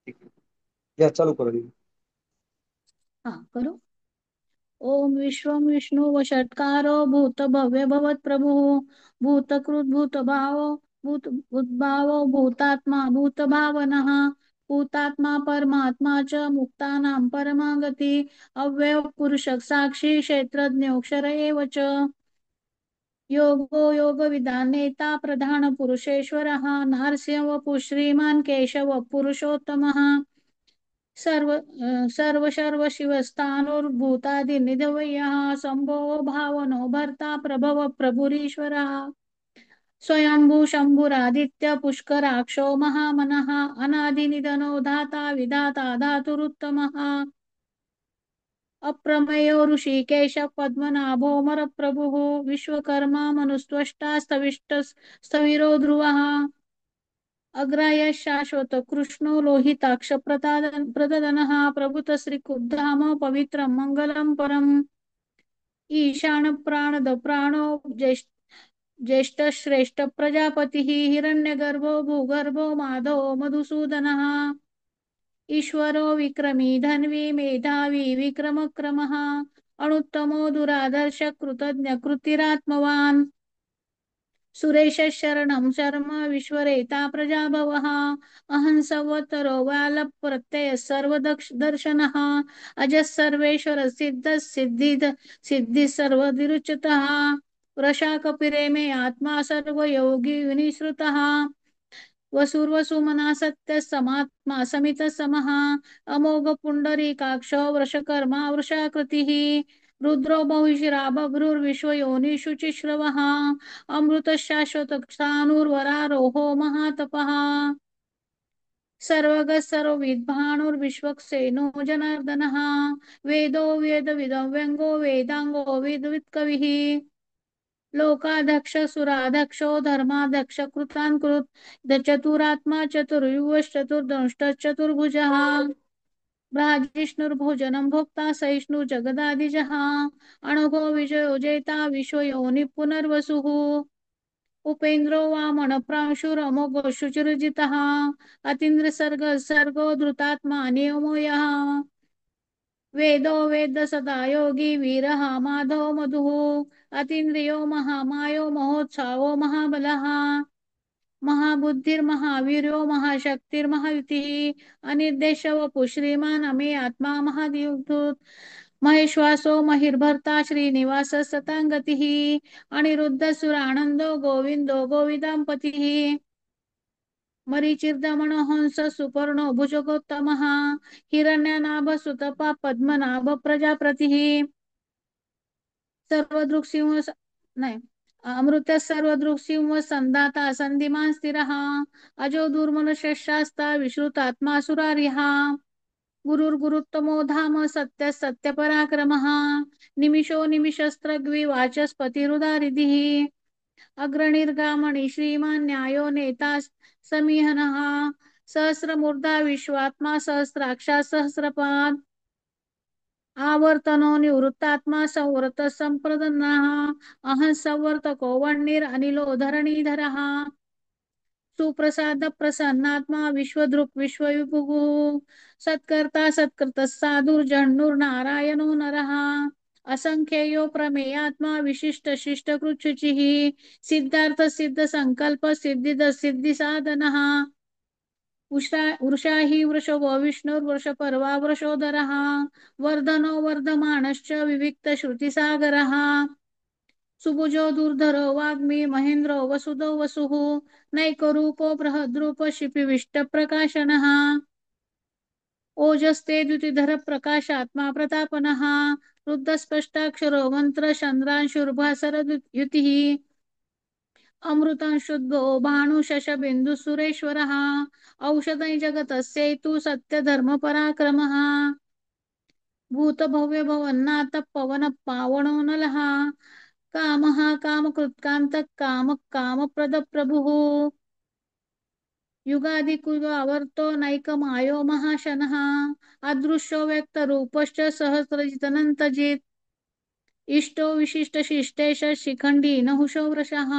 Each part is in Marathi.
ठीक आहे. या चालू करू दे. हा करू. ओम विश्वं विष्णु वषट्कारो भूत भव्य भवत प्रभु भूतकृत भूतभावो भूत उद्भावो भूतात्मा भूतभावनः भूतात्मा परमात्मा च मुक्तानां परमागति अव्यय पुरुष साक्षी क्षेत्रज्ञोक्षर एव च योगो योगविदानेता प्रधान पुरुषेश्वरः नारसिंह श्रीमान् केशव पुरुषोत्तमः सर्व शिवस्थाणुर्भूतादिनिधवयः शम्भो भावनो भर्ता प्रभव प्रभुरीश्वरः स्वयंभू शंभुरादित्य पुष्कराक्षो महामनः अनादिनिधनो धाता विधाता धातुरुत्तमः अप्रमेयो ऋषिकेश पद्मनाभोऽमरप्रभुः विश्वकर्मा मनुस्त्वष्टा स्थविरो ध्रुवः अग्राय शाश्वत कृष्णो लोहिताक्ष प्रददनः प्रभुत श्रीकुद्धाम पवित्रं मंगलम परम ईशान प्राणद प्राणो ज्येष्ठ श्रेष्ठ प्रजापतिः हिरण्यगर्भो भूगर्भो माधो मधुसूदनः ईश्वरो विक्रमी धन्वी मेधावी विक्रमक्रमः अनुत्तमो दुरादर्श कृतज्ञ कृतिरात्मवान् सुरेश शरणं शर्म विश्वरेता प्रजाभवः अहं संवत्सरो व्याल प्रत्यय सर्वदर्शनः अजः सर्वेश्वर सिद्ध सिद्धि सर्वदिरुचितः वृषा कपिरे मे आत्मा सर्वयोगी विनिश्रुतः वसुर्वसुमना सत्य समात्मा समित समः अमोघ पुंडरीकाक्ष वृषकर्मा वृषाकृतिः रुद्रो बहुशिरा बभ्रुर्विश्वयोनिषु चिश्रवः अमृत शाश्वत स्थाणुर्वरारोहो महातपः सर्वगः सर्वविद्भानुर्विश्वक्सेनो जनार्दनः वेदो वेदविदं व्यङ्गो वेदाङ्गो वेदवित्कविः लोकाध्यक्ष सुराध्यक्षो धर्माध्यक्ष कृतान् कृत चतुरात्मा चतुर्युवश्चतुर्दंष्टचतुर्भुजः भ्राजिष्णुर्भोजनं भोक्ता सहिष्णु जगदादिजः अणुभो विजयो जेता विश्वयोनि पुनर्वसुः उपेन्द्रो वामन प्रांशुरमोघो शुचिर्जितः अतीन्द्र सर्गो धृतात्मा नियमो यः वेदो वेद सदा योगी वीरः माधव मधुः अतीन्द्रियो महामायो महोत्साहो महाबलः महाबुद्धिर्महावीर्यो महाशक्तिर्महायुतिः अनिर्देश वपु श्रीमान् अमे आत्मा महादेवभूत महेश्वासो महिर्भर्ता श्रीनिवास सतांगतिः अनिरुद्ध सुरानंदो गोविंदो गोविदांपतिः मरीचिर्दमन हंस सुपर्णो भुजगोत्तमः हिरण्यनाभ सुतपा पद्मनाभ प्रजापतिः सर्वदृक्सिंह नाही अमृत सर्वदृक्सिंह संदाता संधिमान स्थिरः अजो दुर्मनुष्यशास्ता विश्रुतात्मा सुरारिः गुरुर्गुरुत्तमो धाम सत्य सत्य पराक्रमः निमिषो निमिषस्त्रग्वि वाचस्पतिरुदारिधिः अग्रणिर्गामणि श्रीमान् न्यायो नेता समीहनः सहस्रमूर्धा विश्वात्मा सहस्राक्षा सहस्रपाद आवर्तनो निवृत्तात्मा संवर्त संप्रदन्नः अहं संवर्तको वह्निरनिलो धरणीधरः सुप्रसाद प्रसन्नात्मा विश्वदृक् विश्वविभुः सत्कर्ता सत्कृतः साधुर्जह्नुर्नारायणो नरः असंख्येयो प्रमेयात्मा विशिष्ट शिष्टकृच्छुचिः सिद्धार्थ सिद्ध संकल्प सिद्धिद सिद्धि साधनः वृषा हि वृषभो विष्णुर्वृषपर्वा वृषोदरः वर्धनो वर्धमानश्च विविक्त श्रुतिसागरः सुभुजो दुर्धरो वाग्मी महेन्द्रो वसुदो वसुः नैकरूपो बृहद्रूप शिपिविष्टप्रकाशनः ओजस्ते द्युतिधर प्रकाशात्मा प्रतापनः रुद्धस्पष्टाक्षरो मंत्र चंद्रांशुर्भासर युतिः अमृतांशुद्भो भानुशशबिन्दुः सुरेश्वरः औषधै जगतस्यैतु सत्यधर्मपराक्रमः भूतभव्य भवन्नाथ पवन पावनो नलः कामः कामकृत्कान्तः कामः कामप्रदप्रभुः युगादिकुलावर्तो नैकमायो महाशनः अदृश्यो व्यक्तरूपश्च सहस्रजितनन्तजित् इष्टो विशिष्टशिष्टेश शिखण्डी नहुषो वृषः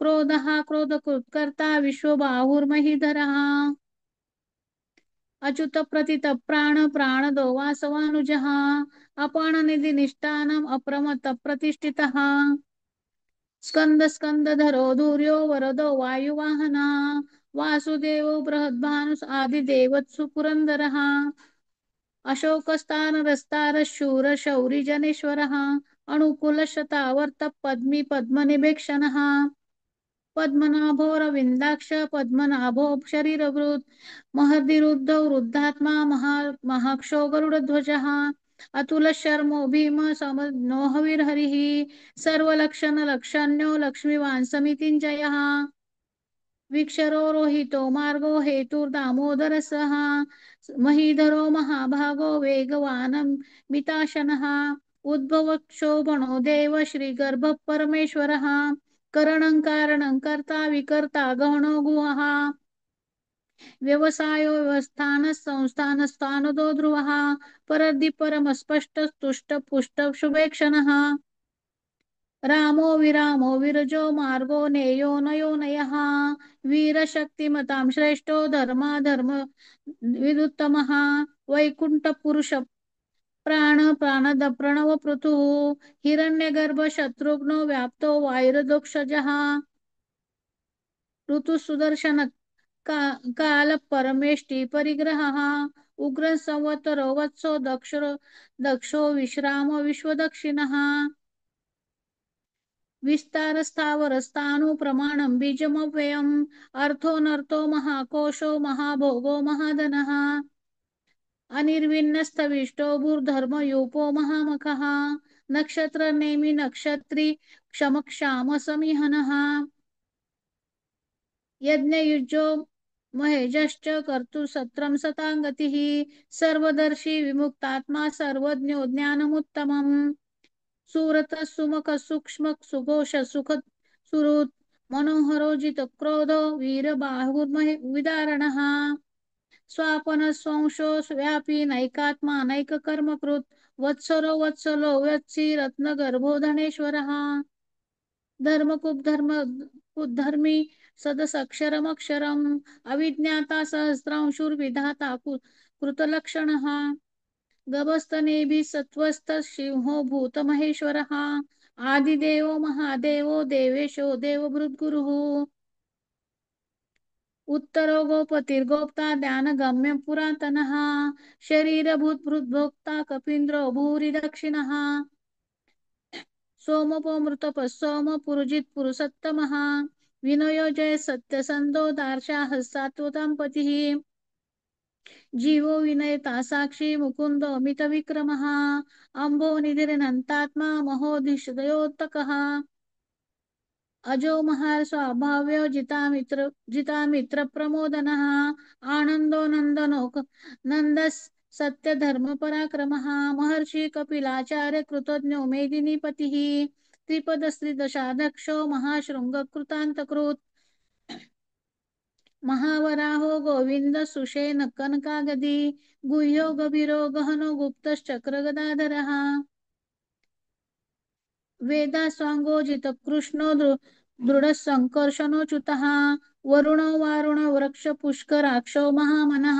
क्रोधः क्रोधकृत्कर्ता विश्वबाहुर्महीधरः अच्युत प्रथित प्राण प्राणदो वासवानुजः अपान निधि निष्ठानम अप्रमत्त प्रतिष्ठितः स्कंद स्कंदधरो धूर्यो वरदो वायुवाहना वासुदेवो बृहद्भानुस आदिदेवत्सु पुरंदरः अशोकस्तानरस्तार शूर शौरी जनेश्वरः अनुकूलशतावर्त पद्मी पद्मनिभेक्षणः पद्मनाभोरविन्दाक्ष पद्मनाभो शरीरभृत् महद्विरुद्धो वृद्धात्मा महाक्षो गरुडध्वजः अतुलशर्मो भीम समनो हविर्हरिः सर्वलक्षणलक्षण्यो लक्ष्मीवान् समितिञ्जयः विक्षरो रोहितो मार्गो हेतुर्दामोदरसः महीधरो महाभागो वेगवानं मिताशनः उद्भवक्षोभणो देव श्रीगर्भः परमेश्वरः करणं कारणं कर्ता विकर्ता गहनो गुहः व्यवसायो व्यवस्थानः संस्थानस्थानदो ध्रुवः परद्धि परमस्पष्ट तुष्ट पुष्ट शुभेक्षणः रामो विरामो विरजो मार्गो नेयो नयो नयः वीरशक्तिमतां श्रेष्ठो धर्माधर्म विदुत्तमः वैकुण्ठपुरुष प्राण प्राणद प्रणव पृथुः हिरण्यगर्भ शत्रुघ्नो व्याप्तो वायुरदोक्षजः ऋतुसुदर्शन काल परमेष्टि परिग्रहः उग्र संवत्सरो वत्सो दक्षो विश्रामो विश्वदक्षिणः विस्तारस्थावरस्थाणु प्रमाणं बीजमव्ययम् अर्थोऽनर्थो महाकोशो महाभोगो महाधनः अनिर्विण्णस्तविष्टो भूर्धर्मयूपो महामखः नक्षत्रनेमि नक्षत्री क्षमक्षाम समिहनः यज्ञयुजो महेजश्च कर्तुसत्रं सताङ्गतिः सर्वदर्शी विमुक्तात्मा सर्वज्ञो ज्ञानमुत्तमम् सुरतः सुमुखः सूक्ष्मः सुघोषः सुखद सुहृत् मनोहरो जितक्रोधो वीरबाहुर्महि विदारणः स्वापनः स्वांशो व्यापी नैकात्मा नैककर्मकृत् वत्सरो वत्सलो वत्सी रत्नगर्भो धनेश्वरः धर्मी सदसक्षरमक्षरम् अविज्ञाता सहस्रांशुर्विधाता कृतलक्षणः गभस्तनेभिः सत्त्वस्तः सिंहो भूतमहेश्वरः आदिदेवो महादेवो देवेशो देवभृद्गुरुः उत्तरो गोपतिर्गोप्ता ध्यानगम्य पुरातनः शरीरभूतभृद्भोक्ता कपीन्द्रो भूरि दक्षिणः सोमोपमृतपः सोम पुरुजित् पुरुषोत्तमः विनयो जय सत्यसन्धो दार्शाः सात्वतां पतिः जीवो विनयता साक्षी मुकुन्दो मितविक्रमः अम्भो निधिरनन्तात्मा महोधिषदयोत्तकः अजो महार स्वाभाव्यो जितामित्र प्रमोदनः आनन्दो नन्दनो नन्दस् सत्यधर्म पराक्रमः महर्षि कपिलाचार्य कृतज्ञो मेदिनीपतिः त्रिपदस्त्रिदशाध्यक्षो महाशृंग कृतान्तकृत् महावराहो गोविंद सुषेण कनकागदी गुह्यो गभीरो गहनो गुप्तश्चक्रगदाधरः वेदास्वाङ्गोजित कृष्णो दृढसङ्कर्षणोच्युतः वरुणो वारुण वृक्ष पुष्कराक्षो महामनः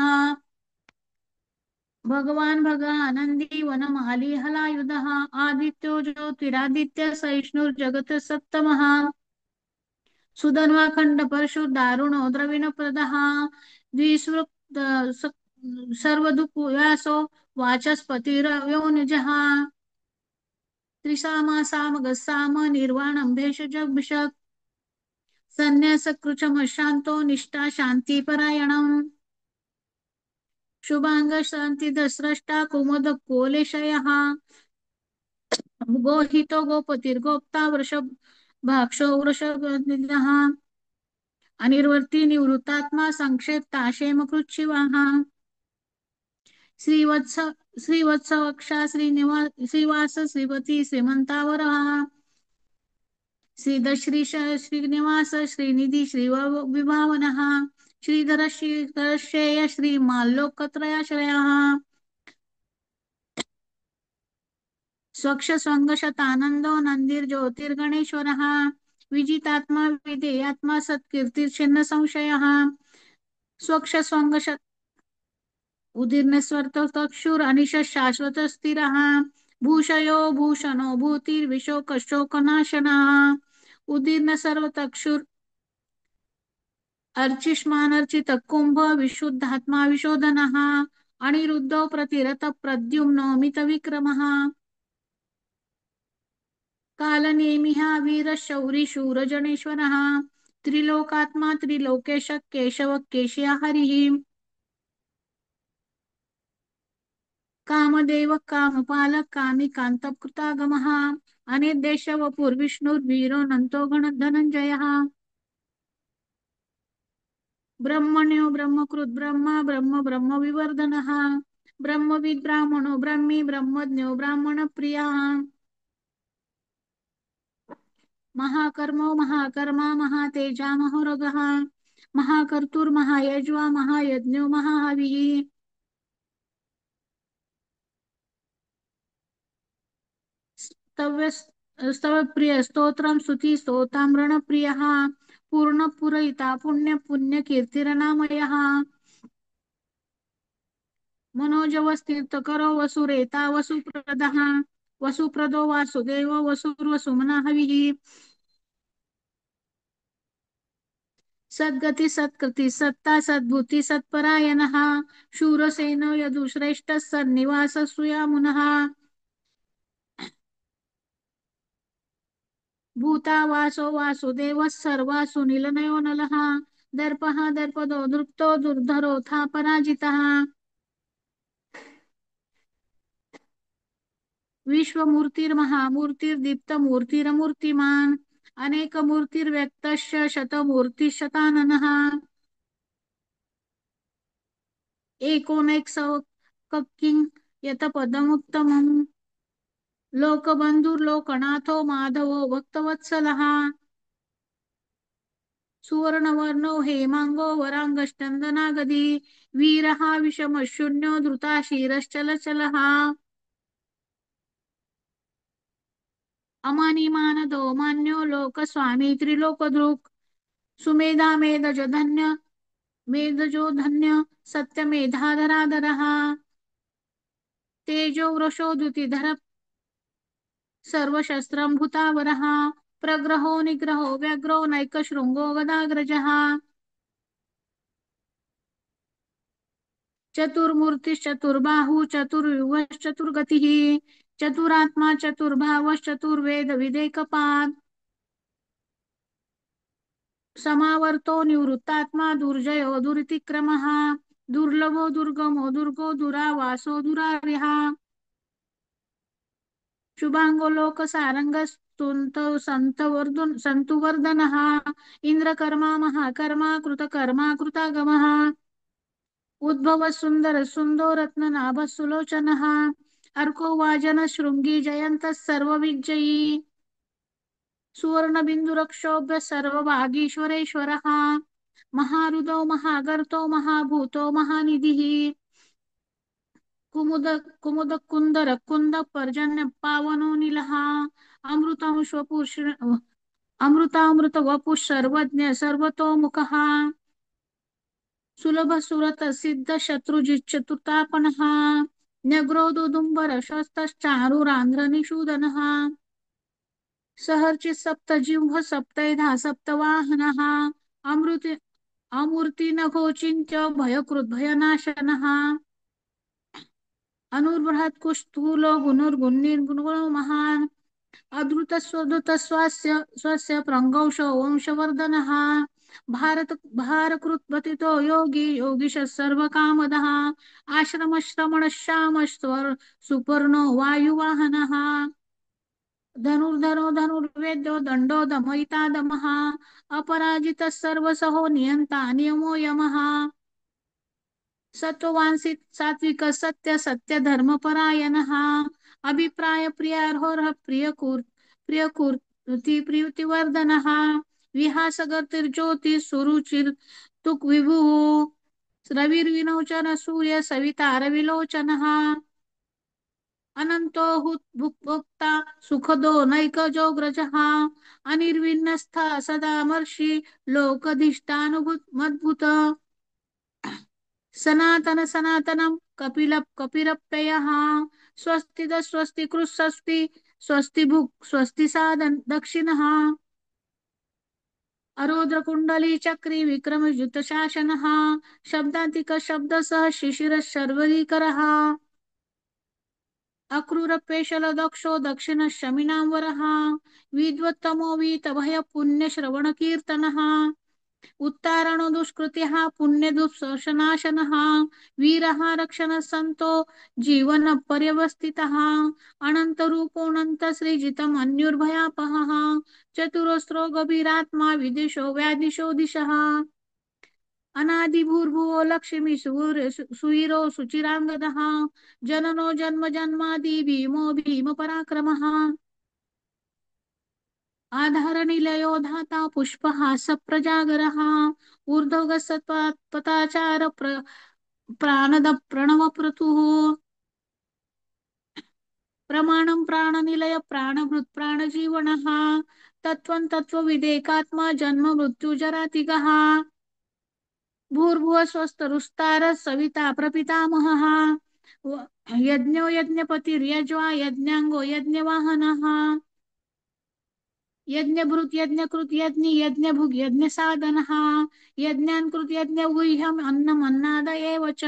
भगवान् भगानन्दी वनमाली हलायुधः आदित्यो ज्योतिरादित्य सहिष्णुर्जगत् सप्तमः सुधन्वाखण्ड परशु दारुणो द्रविणप्रदः द्विसृक् सर्वदुःखव्यासो वाचस्पतिरव्योनिजः त्रिसामासामगस्साम निर्वाणं भेषजभिषक् संन्यासकृचमशान्तो निष्ठा शान्तिपरायणम् शुभाङ्गशान्तिदस्रष्टा कुमुदकोलेशयः गोहितो गोपतिर्गोप्ता वृषभाक्षो वृषभनिधः अनिर्वर्ती निवृत्तात्मा संक्षेप्ता क्षेमकृच्छिवाः श्रीवत्सवक्षा श्रीवास श्रीपती श्रीमंतावरः श्रीधश्रीश श्रीनिवास श्रीनिधि श्रीविभावनः श्रीधर श्रीधरश्रेय श्रीमाल्लोकत्रयाश्रयः स्वक्ष स्वंगशतानंदो नंदीर्ज्योतिर्गणेश्वरः विजितात्मा विधेयात्मा सत्कीर्तिर्छिन्न संशयः स्वक्ष उदीर्ण चक्षुर अनिश शाश्वत स्थिर भूषयो भूषणो भूतिर्विशोक शोकनाशना उदीर्ण सर्वचक्षुर अर्चिष्मान अर्चित कुंभ विशुद्धात्मा विशोधनः अनिरुद्धो प्रतिरथ प्रद्युम्नो मित विक्रमः कालनेमिः वीरशौरी शूरजनेश्वरः त्रिलोकात्मा त्रिलोकेश केशव केशिया हरिः कामदेव कामपालक कामिकान्तकृतागमः अनिर्देश वपुर्विष्णुर्वीरो नन्तो गणधनञ्जयः ब्रह्मण्यो ब्रह्मकृत् ब्रह्म ब्रह्म ब्रह्म विवर्धनः ब्रह्मविद् ब्राह्मणो ब्रह्मी ब्रह्मज्ञो ब्राह्मणप्रियः महाकर्मो महाकर्मा महातेजा महोरगः महाकर्तुर्महायज्वा महायज्ञो महाहविः स्तव्य स्तवप्रिय स्तोत्रं स्तुति स्तोताम्रणप्रियः पूर्णपुरयिता पुण्य पुण्यकीर्तिरनामयः मनोजवस्तीर्थकरो वसुरेता वसुप्रदः वसुप्रदो वासुदेव वसुर्वसुमनः हविः सद्गति सत्कृति सत्ता सद्भूति सत्परायणः शूरसेनो यदुश्रेष्ठः सन्निवास सुयामुनः भूतावासो वासुदेवः सर्वासु निलनयो नलः दर्पः दर्पदो दृप्तो दुर्धरोऽथा पराजितः विश्वमूर्तिर्महामूर्तिर्दीप्तमूर्तिरमूर्तिमान् अनेकमूर्तिर्व्यक्तश्च शतमूर्तिः एकोनैकसौकक्किं यतपदमुत्तमम् लोकबन्धुर्लोकनाथो माधवो भक्तवत्सलः सुवर्णवर्णो हेमांगो वरांगश्चन्दनागदी वीरः विषमशून्यो धृताशीरश्चलचलः अमानिमानदो मान्यो लोकस्वामी त्रिलोकदृक् सुमेधा मेधजो धन्य मेधजो धन्य सत्यमेधाधराधरः तेजो वृषो द्युतिधर सर्वशस्त्रम्भुतावरः प्रग्रहो निग्रहो व्यग्रो नैकशृङ्गो गदाग्रजः चतुर्मूर्तिश्चतुर्बाहुः चतुर्युगश्चतुर्गतिः चतुरात्मा चतुर्भावश्चतुर्वेद विदेकपात् समावर्तो निवृत्तात्मा दुर्जयो दुरितिक्रमः दुर्लभो दुर्गमो दुर्गो दुरावासो दुरार्यः शुभांगो लोकसारंगस्तुन्तो सन्तुवर्धनः इन्द्रकर्मा महाकर्मा कृतकर्मा कृतागमः उद्भव सुंदर सुन्दो रत्ननाभ सुलोचनः अर्को वाजन शृंगी जयन्तः सर्वविजयी सुवर्णबिन्दुरक्षोभ्य सर्वभागीश्वरेश्वरः महारुदो महागर्तो महाभूतो महानिधिः कुमुद कुमुद कुंदर कुंद पर्जन्य पावनो नीलः अमृतामृत वपु सर्वज्ञ सर्वतोमुखः सुलभ सुरत सिद्ध शत्रुजिच्चतुर्तापनः न्यग्रोदुदुम्बर शस्तश्चारुरान्ध्र निषूदनः सहर्षि सप्तजिह्व सप्तैधा सप्तवाहनः अमूर्तिनखोचिन्त्य भयकृद्भयनाशनः अनुर्बृहत्कुस्थूलो गुणुर्गुणिर्गुणो महान् अधृतस्वधृतस्वास्य स्वस्य प्रङ्गौषो वंशवर्धनः भारकृत्पतितो योगी योगीश सर्वकामदः आश्रमश्रमणश्यामश्वर सुपर्णो वायुवाहनः धनुर्धरो धनुर्वेद्यो दण्डो दमयिता दमः अपराजितः सर्वसहो नियन्ता नियमो यमः सत्ववांसी सात्विक सत्य सत्य धर्मपरायणः अभिप्राय प्रियार्होर्ह प्रियकृति प्रीतिवर्धनः विहासगतिर्ज्योति सुरुचिर तुक विभुः रविर्विनोचन सूर्य सविता रविलोचनः अनंतो भुक्ता सुखदो नैकजोग्रजः अनिर्विन्नस्था सदा मर्षि लोकधिष्ठानुभूत सनातन सनातनं कपिरप्ययः स्वस्ति कृत्स्वस्ति स्वस्ति भुक् स्वस्ति सादन दक्षिणः अरोद्रकुण्डली चक्री विक्रमयुतशासनः शब्दातिक शब्दसः शिशिरः शर्वरीकरः अक्रूरपेशलदक्षो दक्षिणशमिनां वरः विद्वत्तमो वीतभयपुण्यश्रवणकीर्तनः उत्तारणो दुष्कृत्यः पुण्यदुःशनाशनः वीरः रक्षणः सन्तो जीवनपर्यवस्थितः अनन्तरूपोऽनन्तसृजितम् अन्युर्भयापहः चतुरस्रो गभीरात्मा विदिशो व्यादिशो दिशः अनादिभूर्भुवो लक्ष्मी सुवीरो सुचिराङ्गदः जननो जन्म जन्मादि भीमो भीमपराक्रमः आधारनिलयो धाता पुष्पहास प्रजागरः ऊर्ध्वगसत्पताचार प्राणद प्रणवप्रतुः प्रमाणं प्राणनिलय प्राणभृत् प्राणजीवनः तत्त्वं तत्त्वविदेकात्मा जन्म मृत्युजरातिगः भूर्भुवः स्वस्तरुस्तारः सविता प्रपितामहः यज्ञो यज्ञपतिर्यज्वा यज्ञाङ्गो यज्ञवाहनः यज्ञभृत् यज्ञकृत् यज्ञि यज्ञभुग् यज्ञसाधनः यज्ञान्कृत् यज्ञगुह्यम् अन्नम् अन्नाद एव च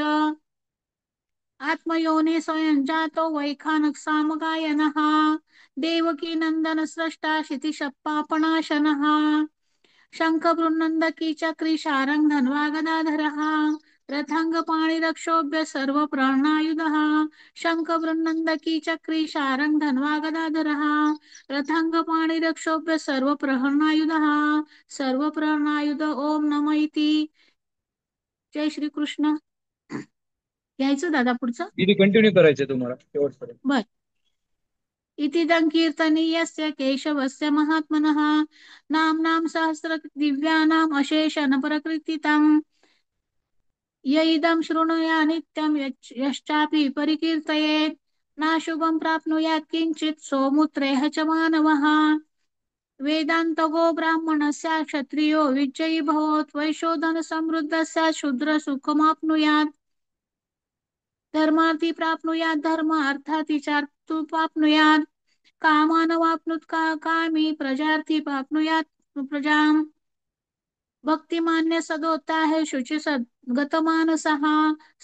आत्मयोने स्वयं जातो वैखानकसामगायनः देवकी नन्दन स्रष्टा क्षितिशप्पापणाशनः शङ्खबृन्नन्दकी चक्री शारङ्ग धन्वा गदाधरः रथाङ्गपाणिरक्षोभ्य सर्वप्राणायुधः शङ्खबृन्नन्दकी चक्री शारङ्ग धन्वा गदाधरः रथाङ्गपाणिरक्षोभ्य सर्वप्रहरणायुधः सर्वप्रहरणायुध ओम नम इति. जय श्री कृष्ण. घ्यायचं दादा पुढचं. इथे कंटिन्यू करायचं तुम्हाला शेवटपर्यंत. बर. इतिदं कीर्तनीयस्य केशवस्य महात्मनः नाम्नां सहस्र दिव्यानाम् अशेषन प्रकृतितम् य इदं शृणुया नित्यं यश्चापि परिकीर्तयेत् नाशुभं प्राप्नुयात् किञ्चित् सोमुत्रेह च मानवः वेदान्तगो ब्राह्मणस्य क्षत्रियो विजयी भवत् वैशोधन समृद्धस्य शूद्र सुखमाप्नुयात् धर्मार्थी प्राप्नुयात् धर्म अर्थार्थी चार्थु प्राप्नुयात् कामानवाप्नुत कामी प्रजार्थी प्राप्नुयात् प्रजाम् भक्तिमान्य सदोत्ता है शुचि सद्गतमानसः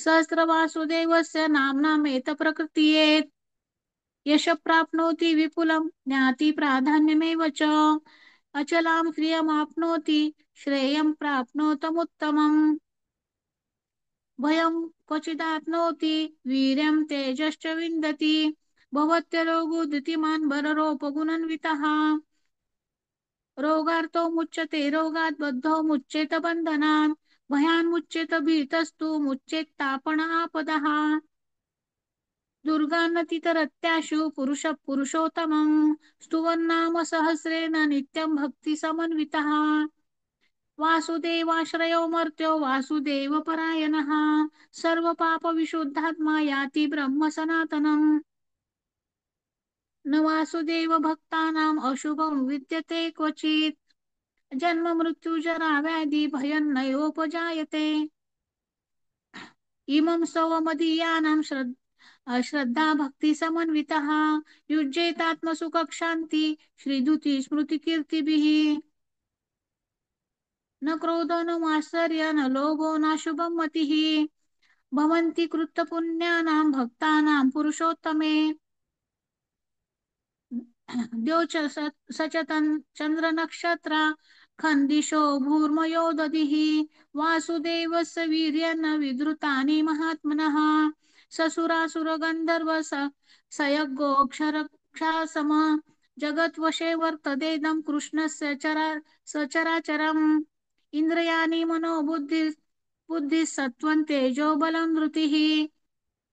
सहस्रवासुदेवस्य नाम्नामेत प्रकृतियेत् यश प्राप्नोति विपुलं ज्ञाति प्राधान्यमेव च अचलां श्रियमाप्नोति श्रेयं प्राप्नोतमुत्तमम् भयं क्वचिदाप्नोति वीर्यं तेजश्च विन्दति भवत्यरोगो धृतिमान् बलरोपगुणान्वितः रोगार्तो मुच्यते रोगात् बद्धो मुच्येत बन्धनात् भयान्मुच्येत भीतस्तु मुच्येत्तापन आपदः दुर्गान्नतितरत्याशु पुरुष पुरुषोत्तमं स्तुवन्नाम सहस्रेण नित्यं भक्ति समन्वितः वासुदेवाश्रयो मर्त्यो वासुदेवपरायणः सर्वपापविशुद्धात्मा याति ब्रह्म सनातनम् न वासुदेव भक्तानाम् अशुभं विद्यते क्वचित् जन्म मृत्यु जरा व्याधि भयं नयोपजायते इमं सवमदीयानां श्रद्धा भक्ति समन्वितः युज्येतात्मसुखक्षान्ति श्रीदुति स्मृतिकीर्तिभिः न क्रोधो न मात्सर्य न लोभो न शुभं मतिः भवन्ति कृतपुण्यानां भक्तानां पुरुषोत्तमे द्योच सचतन चंद्र नक्षत्र खंदिशो भूर्मयो दधिः वासुदेवस्य वीर्येण विद्रुतानि महात्मनः ससुरासुर गंधर्व सयज्ञोऽक्षरक्षासम जगद्वशे वर्ततेदं कृष्णस्य सचराचरम् इन्द्रियाणि बुद्धि सत्त्वं तेजो बलं धृतिः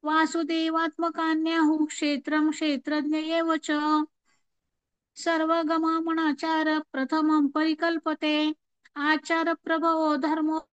वासुदेवात्मकान्याहुः क्षेत्रं क्षेत्रज्ञ एव च सर्वगमनाचार प्रथमं परिकल्पते आचार प्रभवो धर्मो